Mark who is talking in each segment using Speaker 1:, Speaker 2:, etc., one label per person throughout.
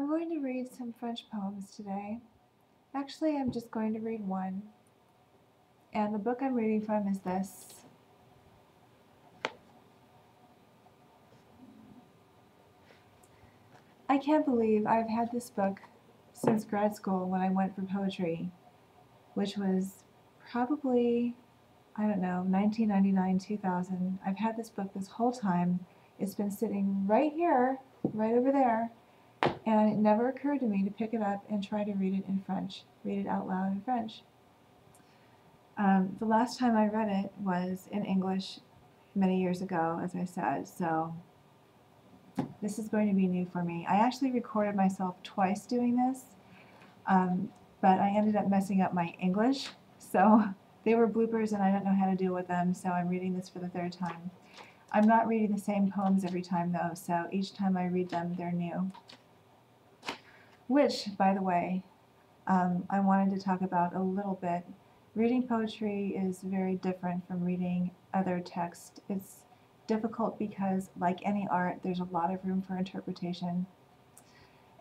Speaker 1: I'm going to read some French poems today. Actually, I'm just going to read one. And the book I'm reading from is this. I can't believe I've had this book since grad school when I went for poetry, which was probably, I don't know, 1999, 2000. I've had this book this whole time. It's been sitting right here, right over there, and it never occurred to me to pick it up and try to read it in French, read it out loud in French. The last time I read it was in English many years ago, as I said, so this is going to be new for me. I actually recorded myself twice doing this, but I ended up messing up my English, so they were bloopers and I don't know how to deal with them, so I'm reading this for the third time. I'm not reading the same poems every time though, so each time I read them, they're new. Which, by the way, I wanted to talk about a little bit. Reading poetry is very different from reading other text. It's difficult because, like any art, there's a lot of room for interpretation.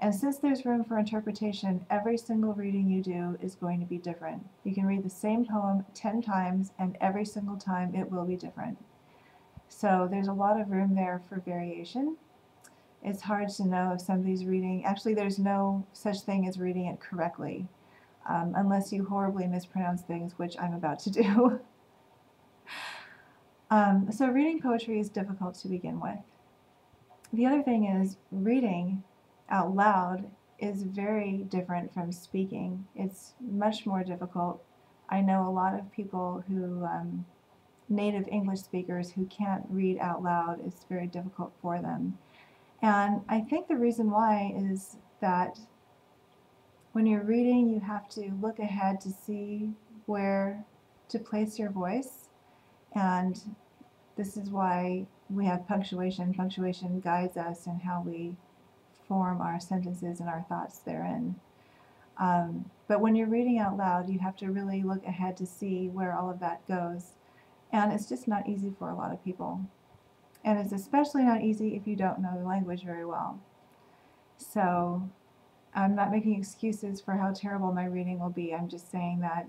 Speaker 1: And since there's room for interpretation, every single reading you do is going to be different. You can read the same poem 10 times, and every single time it will be different. So there's a lot of room there for variation. It's hard to know if somebody's reading, actually there's no such thing as reading it correctly. Unless you horribly mispronounce things, which I'm about to do. So reading poetry is difficult to begin with. The other thing is reading out loud is very different from speaking. It's much more difficult. I know a lot of people who, native English speakers who can't read out loud. It's very difficult for them. And I think the reason why is that when you're reading, you have to look ahead to see where to place your voice, and this is why we have punctuation. Punctuation guides us in how we form our sentences and our thoughts therein. But when you're reading out loud, you have to really look ahead to see where all of that goes, and it's just not easy for a lot of people. And it's especially not easy if you don't know the language very well. So I'm not making excuses for how terrible my reading will be. I'm just saying that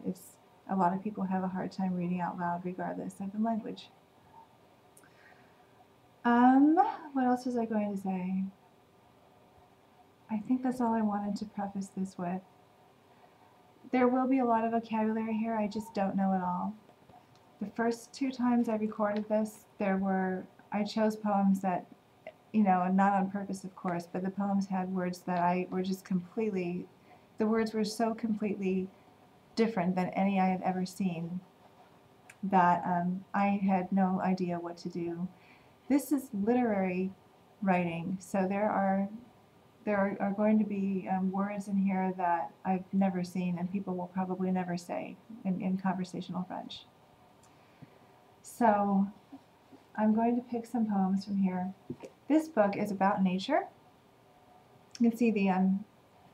Speaker 1: a lot of people have a hard time reading out loud regardless of the language. What else was I going to say? I think that's all I wanted to preface this with. There will be a lot of vocabulary here, I just don't know it all. The first 2 times I recorded this, I chose poems that, not on purpose of course, but the poems had words that were just completely, the words were so completely different than any I had ever seen that I had no idea what to do. This is literary writing, so there are going to be words in here that I've never seen and people will probably never say in conversational French. So I'm going to pick some poems from here. This book is about nature. You can see the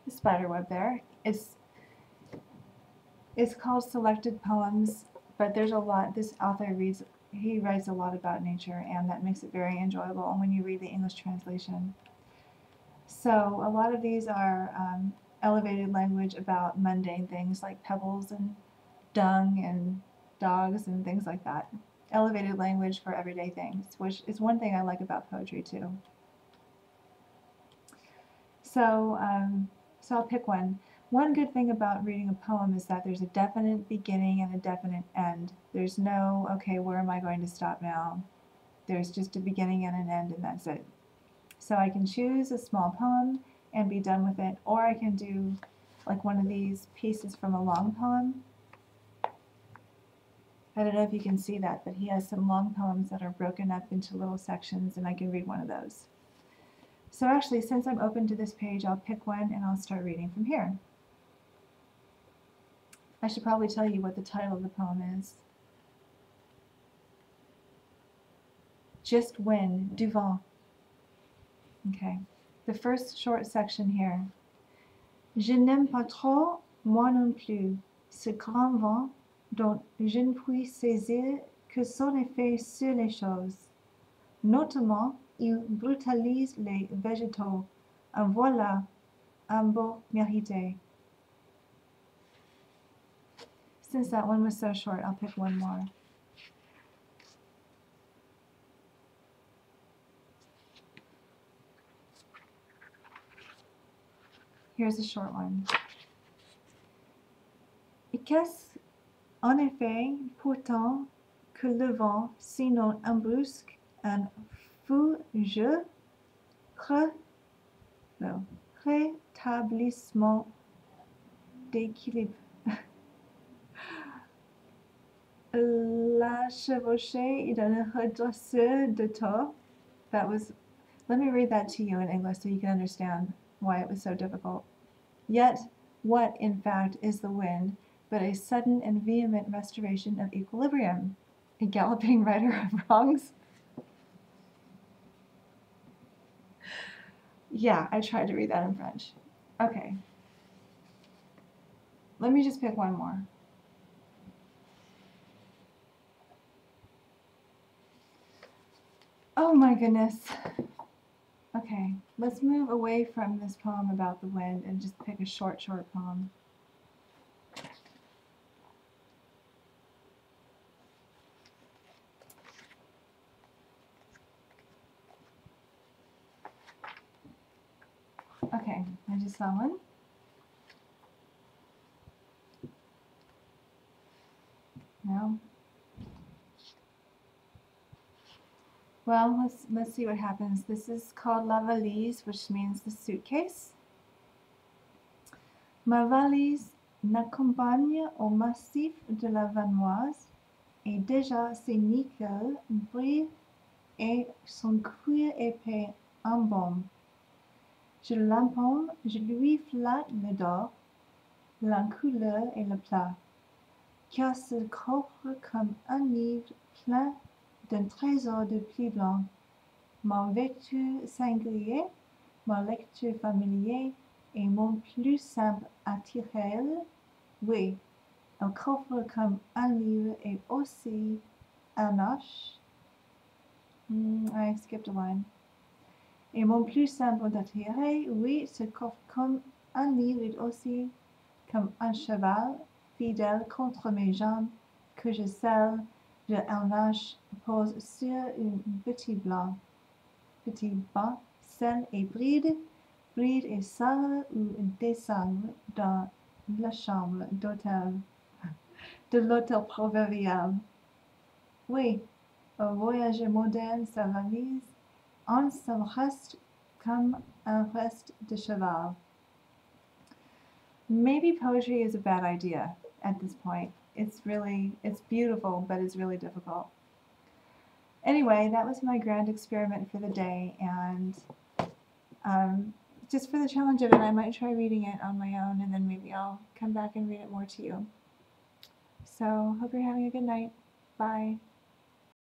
Speaker 1: spider web there. It's called Selected Poems, but there's a lot. This author writes a lot about nature, and that makes it very enjoyable when you read the English translation. So a lot of these are elevated language about mundane things like pebbles and dung and dogs and things like that. Elevated language for everyday things, which is one thing I like about poetry too. So I'll pick one. One good thing about reading a poem is that there's a definite beginning and a definite end. There's no, okay, where am I going to stop now? There's just a beginning and an end, and that's it. So I can choose a small poem and be done with it, or I can do like one of these pieces from a long poem. I don't know if you can see that, but he has some long poems that are broken up into little sections, and I can read one of those. So actually, since I'm open to this page, I'll pick one and I'll start reading from here. I should probably tell you what the title of the poem is. Just wind, du vent. Okay, the first short section here. Je n'aime pas trop, moi non plus, ce grand vent dont je ne puis saisir que son effet sur les choses. Notamment, il brutalise les végétaux. En voilà un beau mérité. Since that one was so short, I'll pick one more. Here's a short one. Et qu'est-ce en effet pourtant que le vent, sinon un brusque, un rétablissement d'équilibre. La chevauchée est un redresseur de taux. Let me read that to you in English so you can understand why it was so difficult. Yet, what, in fact, is the wind but a sudden and vehement restoration of equilibrium? A galloping rider of wrongs? Yeah, I tried to read that in French. Okay. Let me just pick one more. Oh my goodness. Okay, let's move away from this poem about the wind and just pick a short poem. Okay, I just saw one. No. Well, let's see what happens. This is called la valise, which means the suitcase. Ma valise n'accompagne au massif de la Vanoise et déjà ses nickels brillent et son cuir épais embaume. Je l'empaume, je lui flatte le dos, la couleur et le plat, car ce coffre comme un livre plein d'un trésor de plis blancs. Mon vêtu singulier, ma lecture familier et mon plus simple attirail, oui, un coffre comme un livre et aussi un H. I skipped a line. Et mon plus simple attirail, oui, ce coffre comme un livre et aussi comme un cheval fidèle contre mes jambes que je selle de harnachage pose sur un petit banc, selle et bride et sangle ou désangle dans la chambre d'hôtel de l'hôtel proverbial. Oui, un voyageur moderne, sa valise, en son reste comme un reste de cheval. Maybe poetry is a bad idea at this point. It's beautiful, but it's really difficult. Anyway, that was my grand experiment for the day, and just for the challenge of it, I might try reading it on my own, and then maybe I'll come back and read it more to you. So, hope you're having a good night. Bye.